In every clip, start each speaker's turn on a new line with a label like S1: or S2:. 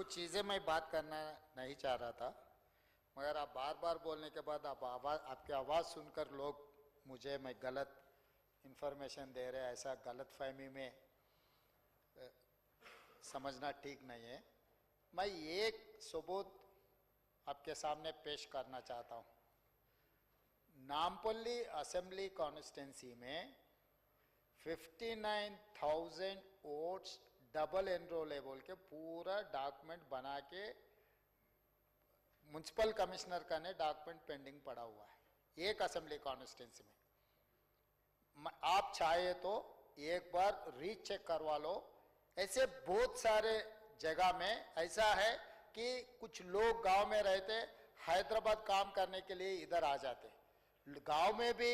S1: कुछ चीज़ें मैं बात करना नहीं चाह रहा था, मगर आप बार बार बोलने के बाद आपकी आवाज़ सुनकर लोग मुझे मैं गलत इन्फॉर्मेशन दे रहे हैं, ऐसा गलत फहमी में समझना ठीक नहीं है। मैं एक सबूत आपके सामने पेश करना चाहता हूँ। नामपल्ली असेंबली कॉन्स्टिट्यूंसी में 59,000 वोट्स डबल एनरोल है बोल के पूरा डॉक्यूमेंट बना के म्युनिसिपल कमिश्नर का ने डॉक्यूमेंट पेंडिंग पड़ा हुआ है एक असेंबली कॉन्स्टिट्यूंसी में। आप चाहे तो एक बार रीचेक करवा लो। ऐसे बहुत सारे जगह में ऐसा है कि कुछ लोग गांव में रहते, हैदराबाद काम करने के लिए इधर आ जाते, गांव में भी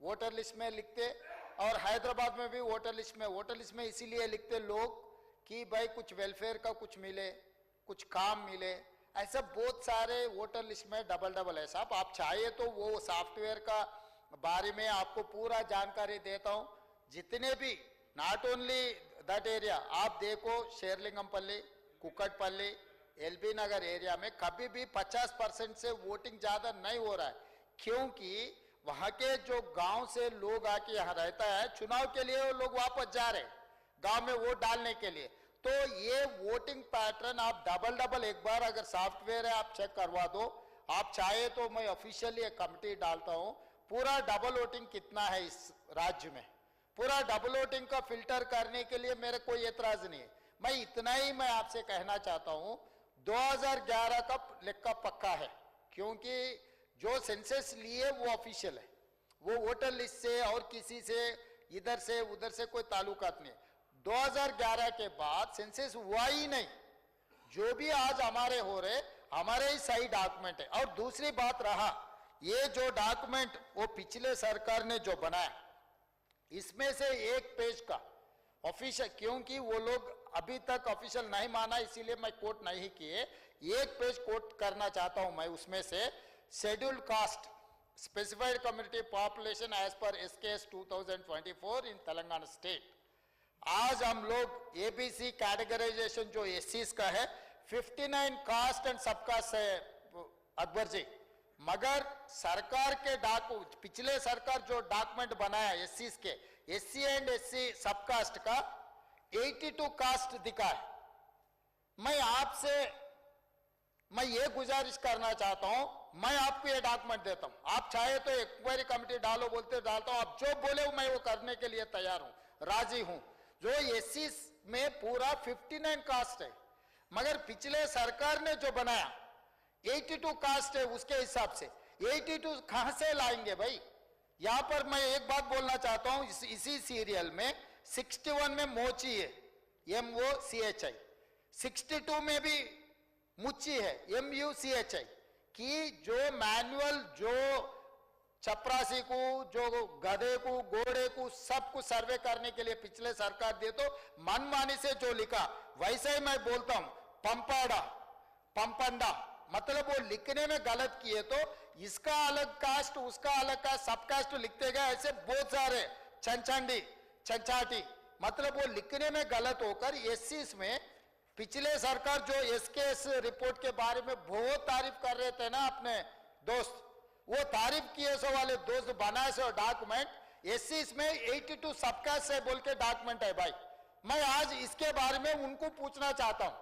S1: वोटर लिस्ट में लिखते और हैदराबाद में भी वोटर लिस्ट में इसीलिए लिखते लोग कि भाई कुछ वेलफेयर का कुछ मिले, कुछ काम मिले। ऐसा बहुत सारे वोटर लिस्ट में डबल है साहब। आप चाहे तो वो सॉफ्टवेयर का बारे में आपको पूरा जानकारी देता हूं। जितने भी नॉट ओनली दैट एरिया, आप देखो शेरलिंगमपल्ली, कुकटपल्ली, एलबी नगर एरिया में कभी भी 50% से वोटिंग ज्यादा नहीं हो रहा है, क्योंकि वहां के जो गांव से लोग आके यहाँ रहता है, चुनाव के लिए वो लोग वापस जा रहे गांव में वोट डालने के लिए। तो ये वोटिंग पैटर्न आप डबल एक बार अगर सॉफ्टवेयर है आप चेक करवा दो। आप चाहे तो मैं ऑफिशियली एक कमिटी डालता हूं, पूरा डबल वोटिंग कितना है इस राज्य में, पूरा डबल वोटिंग का फिल्टर करने के लिए मेरे कोई एतराज नहीं है। मैं इतना ही मैं आपसे कहना चाहता हूं, 2011 का लेक्का पक्का है, क्योंकि जो सेंसस लिए वो ऑफिशियल है, वो वोटर लिस्ट से और किसी से इधर से उधर से कोई ताल्लुकात नहीं। 2011 के बाद सेंसस हुआ ही नहीं। जो भी आज हमारे हो रहे, हमारे ही सही डॉक्यूमेंट है। और दूसरी बात रहा, ये जो डॉक्यूमेंट वो पिछले सरकार ने जो बनाया, इसमें से एक पेज का ऑफिशियल, क्योंकि वो लोग अभी तक ऑफिशियल नहीं माना इसीलिए मैं कोट नहीं किए, एक पेज कोट करना चाहता हूं मैं उसमें से। Scheduled caste specified community population as per SKS 2024 in Telangana state. आज हम लोग एबीसी कैटेगराइजेशन जो एससीज का है, 59 कास्ट एंड सब कास्ट है अकबर जी, मगर सरकार के पिछले सरकार जो डॉक्यूमेंट बनाया एससीज के, एससी एंड एससी सब कास्ट का 82 कास्ट दिखा है। मैं ये गुजारिश करना चाहता हूं, मैं आपको ये डॉक्यूमेंट देता हूं, आप चाहे तो इंक्वायरी कमेटी डालो बोलते डालता हूं, आप जो बोले मैं वो करने के लिए तैयार हूं, राजी हूं। जो एससी में पूरा 59 कास्ट है, मगर पिछले सरकार ने जो बनाया 82 कास्ट है, उसके हिसाब से 82 कहां से लाएंगे भाई। यहां पर मैं एक बात बोलना चाहता हूं, इसी सीरियल में 61 में मोची है, MOCHI, 62 में भी मुच्ची है, MUCHI, कि जो मैनुअल जो चपरासी को, जो गधे को, घोड़े को, सबको सर्वे करने के लिए पिछले सरकार दे तो मनमानी से जो लिखा वैसे ही मैं बोलता हूं, पंपाड़ा पंपंडा, मतलब वो लिखने में गलत किए तो इसका अलग कास्ट उसका अलग कास्ट सब कास्ट लिखते गए, ऐसे बहुत सारे चंचंडी चंचाटी, मतलब वो लिखने में गलत होकर एससी में पिछले सरकार जो SKS रिपोर्ट के बारे में बहुत तारीफ कर रहे थे ना अपने दोस्त, वो तारीफ किए सो वाले दोस्त बनाए सो डॉक्यूमेंट एससी में 82 सबकास्ट से बोल के डॉक्यूमेंट है भाई। मैं आज इसके बारे में उनको पूछना चाहता हूं,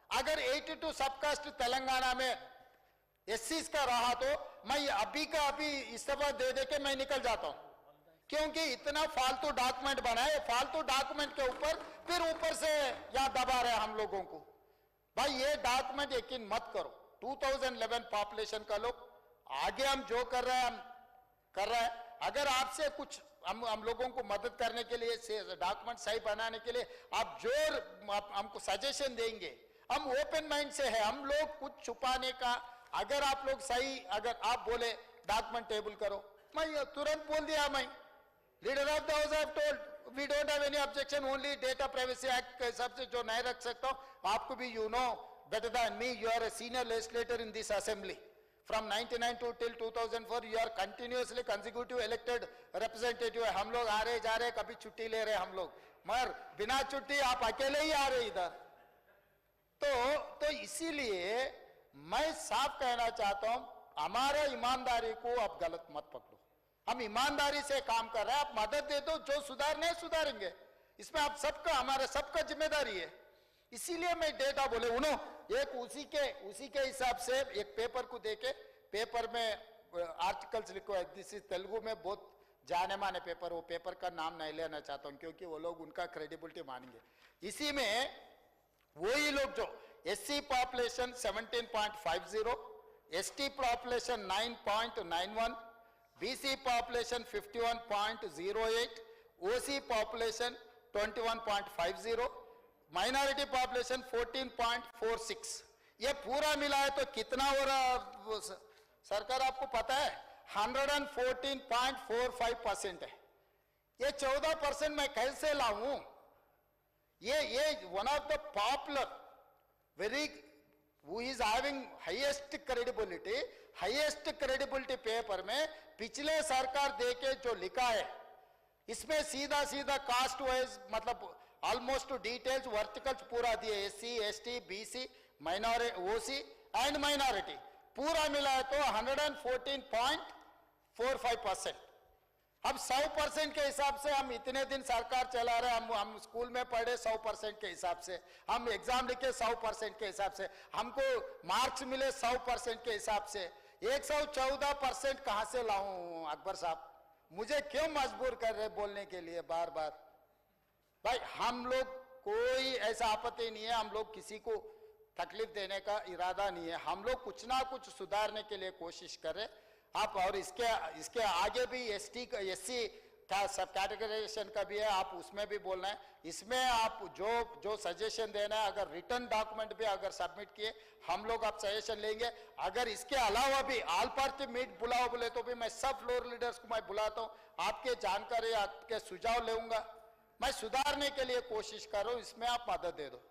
S1: अगर 82 सबकास्ट तेलंगाना में एससी का रहा तो मैं अभी का अभी इस्तीफा दे के मैं निकल जाता हूं, क्योंकि इतना फालतू डॉक्यूमेंट बनाए, फालतू डॉक्यूमेंट के फिर ऊपर से यहां दबा रहे हम लोगों को। भाई ये डॉक्यूमेंट यकीन मत करो, 2011 पॉपुलेशन का लोग आगे हम जो कर रहे हैं हम कर रहे हैं। अगर आपसे कुछ हम लोगों को मदद करने के लिए, डॉक्यूमेंट सही बनाने के लिए आप जो हमको सजेशन देंगे, हम ओपन माइंड से है, हम लोग कुछ छुपाने का, अगर आप लोग सही, अगर आप बोले डॉक्यूमेंट टेबल करो, मैं तुरंत बोल दिया, मैं leader of the house have told we don't have any objection, only data privacy act के हिसाब से जो नहीं रख सकता हूं। आपको भी you know better than me, you are a senior legislator in this assembly from 99 to till 2004, you are continuously consecutive elected representative है। हम लोग आ रहे जा रहे, कभी छुट्टी ले रहे हम लोग, मगर बिना छुट्टी आप अकेले ही आ रहे इधर। तो इसीलिए मैं साफ कहना चाहता हूं, हमारे ईमानदारी को आप गलत मत पकड़ो। हम ईमानदारी से काम कर रहे हैं, आप मदद दे दो, जो सुधारने सुधारेंगे, इसमें आप सबका, हमारा सबका जिम्मेदारी है। इसीलिए मैं डेटा बोले उन्हों एक उसी के हिसाब से एक पेपर को देके, पेपर में आर्टिकल्स लिखो है, दिस इज तेलुगु में बहुत जाने माने पेपर, वो पेपर का नाम नहीं लेना चाहता हूं क्योंकि वो लोग उनका क्रेडिबिलिटी मानेंगे। इसी में वही लोग जो SC population 17.50, ST population 9.91, BC population 51.08, ओसी पॉपुलेशन 21.50, माइनॉरिटी पॉपुलेशन 14.46, ये पूरा मिला है तो कितना हो रहा सरकार आपको पता है? 114.45% है। ये 14% मैं कैसे लाऊं? ये one of the popular very who is having highest credibility paper में पिछले सरकार देके जो लिखा है, इसमें सीधा सीधा कास्ट वाइज मतलब ऑलमोस्ट डिटेल्स वर्टिकल्स पूरा दिए, SC ST BC minority OC and minority पूरा मिला है तो 114.45%। अब 100% के हिसाब से हम इतने दिन सरकार चला रहे, हम स्कूल में पढ़े 100% के हिसाब से, हम एग्जाम लिखे 100% के हिसाब से, हमको मार्क्स मिले 100% के हिसाब से, 114% कहां से लाऊं? अकबर साहब मुझे क्यों मजबूर कर रहे बोलने के लिए बार बार? भाई हम लोग कोई ऐसा आपत्ति नहीं है, हम लोग किसी को तकलीफ देने का इरादा नहीं है, हम लोग कुछ ना कुछ सुधारने के लिए कोशिश कर रहे आप। और इसके आगे भी एससी का सब कैटेगराइजेशन का भी है, आप उसमें भी बोलना है। इसमें आप जो सजेशन देना है, अगर रिटर्न डॉक्यूमेंट भी अगर सबमिट किए, हम लोग आप सजेशन लेंगे। अगर इसके अलावा भी ऑल पार्टी मीट बुलाओ बोले तो भी मैं सब फ्लोर लीडर्स को मैं बुलाता हूँ, आपके जानकारी आपके सुझाव लूंगा, मैं सुधारने के लिए कोशिश कर रहा हूँ, इसमें आप मदद दे दो।